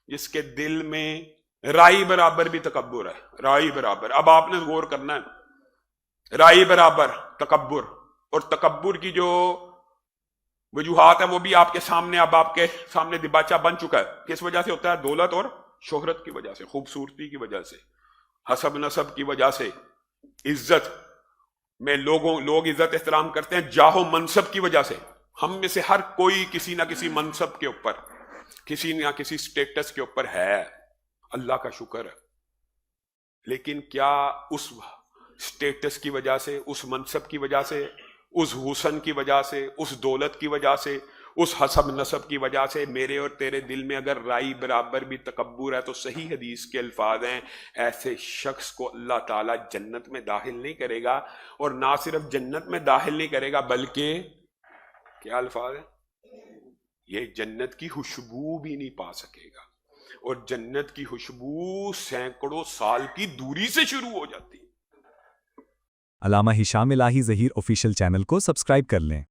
جس کے دل میں رائی برابر بھی تکبر ہے، رائی برابر. اب آپ نے غور کرنا ہے، رائی برابر تکبر، اور تکبر کی جو وجوہات ہے وہ بھی آپ کے سامنے، اب آپ کے سامنے دباچہ بن چکا ہے. کس وجہ سے ہوتا ہے؟ دولت اور شہرت کی وجہ سے، خوبصورتی کی وجہ سے، حسب نسب کی وجہ سے، عزت میں لوگ عزت احترام کرتے ہیں جاہ و منصب کی وجہ سے. ہم میں سے ہر کوئی کسی نہ کسی منصب کے اوپر، کسی نہ کسی سٹیٹس کے اوپر ہے، اللہ کا شکر ہے. لیکن کیا اس سٹیٹس کی وجہ سے، اس منصب کی وجہ سے، اس حسن کی وجہ سے، اس دولت کی وجہ سے، اس حسب نسب کی وجہ سے میرے اور تیرے دل میں اگر رائی برابر بھی تکبر ہے تو صحیح حدیث کے الفاظ ہیں، ایسے شخص کو اللہ تعالیٰ جنت میں داخل نہیں کرے گا. اور نہ صرف جنت میں داخل نہیں کرے گا بلکہ کیا الفاظ ہیں، یہ جنت کی خوشبو بھی نہیں پا سکے گا. اور جنت کی خوشبو سینکڑوں سال کی دوری سے شروع ہو جاتی ہے. علامہ ہشام الہی ظہیر آفیشیل چینل کو سبسکرائب کر لیں.